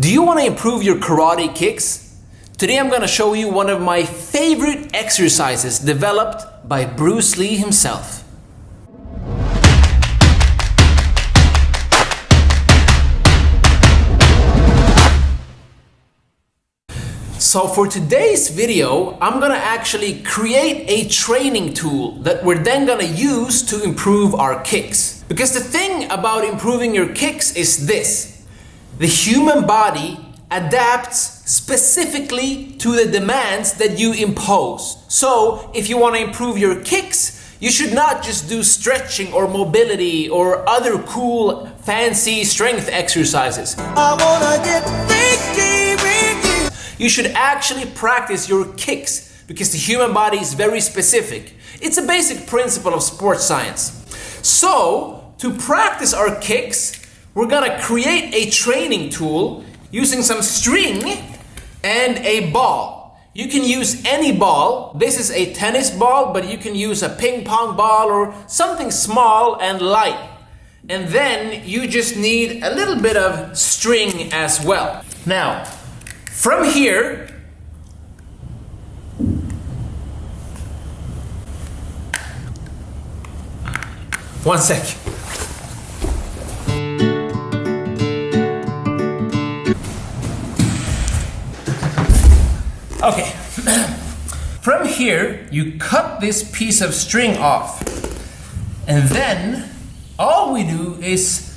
Do you want to improve your karate kicks? Today I'm going to show you one of my favorite exercises developed by Bruce Lee himself. So for today's video, I'm gonna actually create a training tool that we're then gonna use to improve our kicks. Because the thing about improving your kicks is this: the human body adapts specifically to the demands that you impose. So if you want to improve your kicks, you should not just do stretching or mobility or other cool, fancy strength exercises. I wanna get freaky. You should actually practice your kicks because the human body is very specific. It's a basic principle of sports science. So, to practice our kicks, we're gonna create a training tool using some string and a ball. You can use any ball. This is a tennis ball, but you can use a ping pong ball or something small and light. And then you just need a little bit of string as well. Now, from here, one sec. Okay, from here, you cut this piece of string off. And then all we do is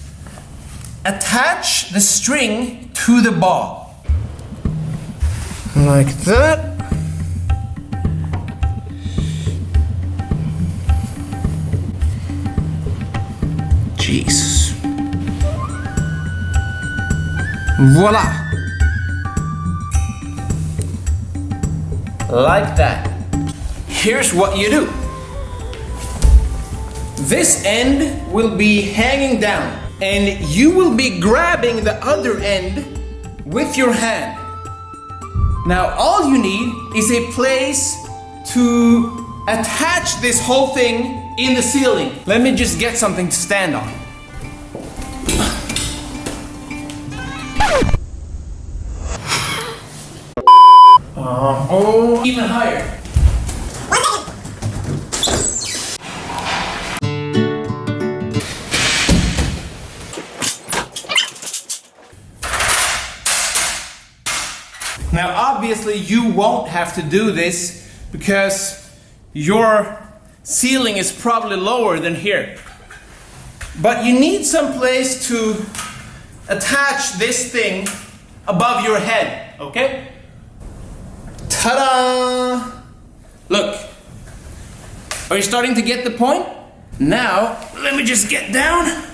attach the string to the ball. Like that. Jeez. Voila. Like that. Here's what you do. This end will be hanging down, and you will be grabbing the other end with your hand. Now all you need is a place to attach this whole thing in the ceiling. Let me just get something to stand on. Oh, even higher. Now obviously you won't have to do this because your ceiling is probably lower than here. But you need some place to attach this thing above your head, okay? Ta-da! Look, are you starting to get the point? Now, let me just get down.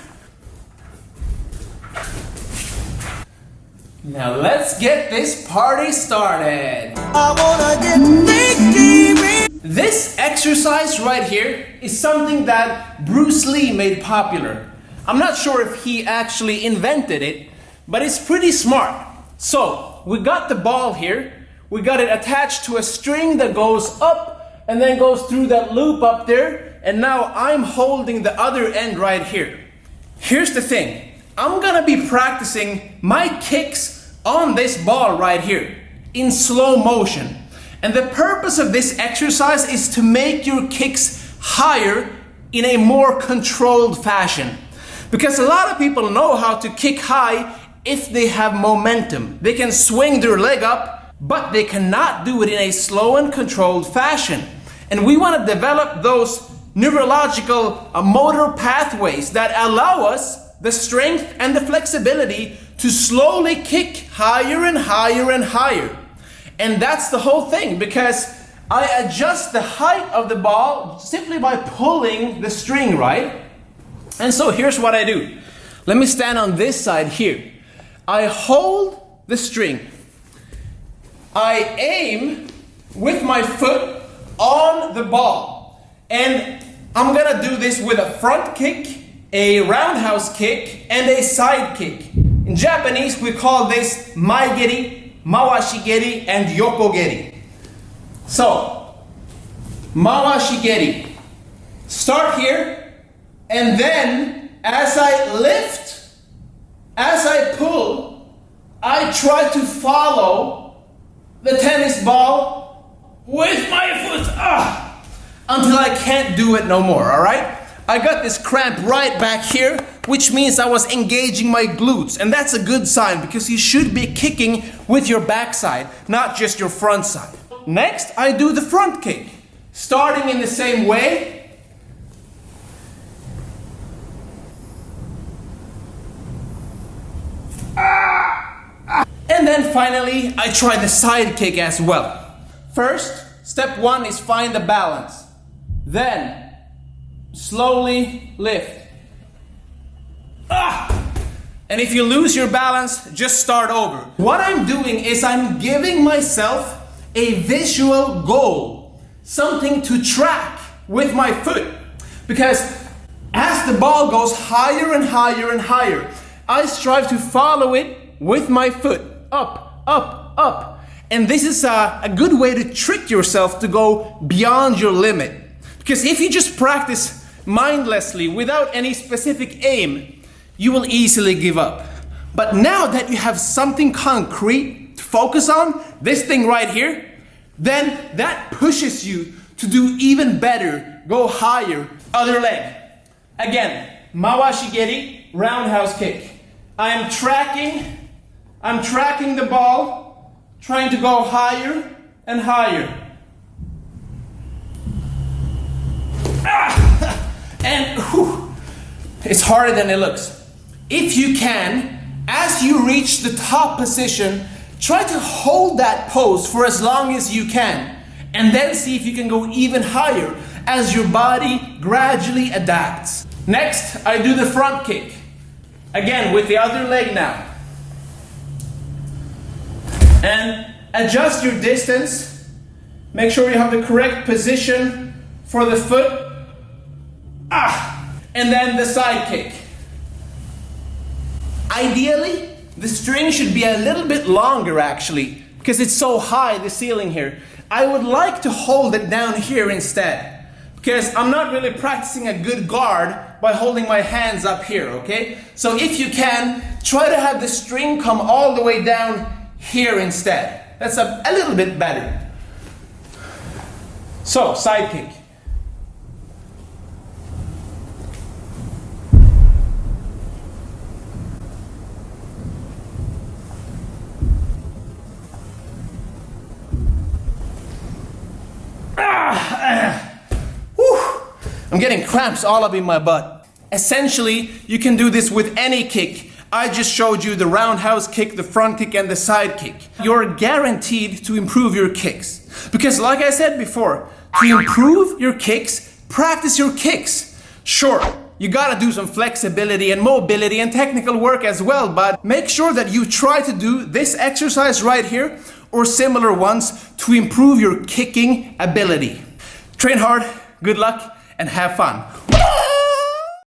Now let's get this party started. I wanna get freaky. This exercise right here is something that Bruce Lee made popular. I'm not sure if he actually invented it, but it's pretty smart. So, we got the ball here. We got it attached to a string that goes up and then goes through that loop up there. And now I'm holding the other end right here. Here's the thing. I'm gonna be practicing my kicks on this ball right here in slow motion. And the purpose of this exercise is to make your kicks higher in a more controlled fashion. Because a lot of people know how to kick high if they have momentum. They can swing their leg up, but they cannot do it in a slow and controlled fashion. And we want to develop those neurological motor pathways that allow us the strength and the flexibility to slowly kick higher and higher and higher. And that's the whole thing, because I adjust the height of the ball simply by pulling the string, right? And so here's what I do. Let me stand on this side here. I hold the string. I aim with my foot on the ball. And I'm gonna do this with a front kick, a roundhouse kick, and a side kick. In Japanese, we call this maigeri, mawashigeri, and yokogeri. So, mawashigeri. Start here, and then as I lift, as I pull, I try to follow the tennis ball with my foot until I can't do it no more, all right? I got this cramp right back here, which means I was engaging my glutes, and that's a good sign because you should be kicking with your backside, not just your front side. Next, I do the front kick, starting in the same way. And then finally, I try the side kick as well. First, step one is find the balance. Then, slowly lift. And if you lose your balance, just start over. What I'm doing is I'm giving myself a visual goal, something to track with my foot. Because as the ball goes higher and higher and higher, I strive to follow it with my foot. Up, up, up. And this is a good way to trick yourself to go beyond your limit. Because if you just practice mindlessly without any specific aim, you will easily give up. But now that you have something concrete to focus on, this thing right here, then that pushes you to do even better, go higher. Other leg. Again, mawashigeri, roundhouse kick. I'm tracking the ball, trying to go higher and higher. And it's harder than it looks. If you can, as you reach the top position, try to hold that pose for as long as you can, and then see if you can go even higher as your body gradually adapts. Next, I do the front kick. Again, with the other leg now. And adjust your distance. Make sure you have the correct position for the foot. And then the side kick. Ideally, the string should be a little bit longer actually, because it's so high, the ceiling here. I would like to hold it down here instead, because I'm not really practicing a good guard by holding my hands up here, okay? So if you can, try to have the string come all the way down here instead. That's a little bit better. So, side kick. I'm getting cramps all up in my butt. Essentially, you can do this with any kick. I just showed you the roundhouse kick, the front kick, and the side kick. You're guaranteed to improve your kicks. Because like I said before, to improve your kicks, practice your kicks. Sure, you gotta do some flexibility and mobility and technical work as well, but make sure that you try to do this exercise right here or similar ones to improve your kicking ability. Train hard, good luck, and have fun.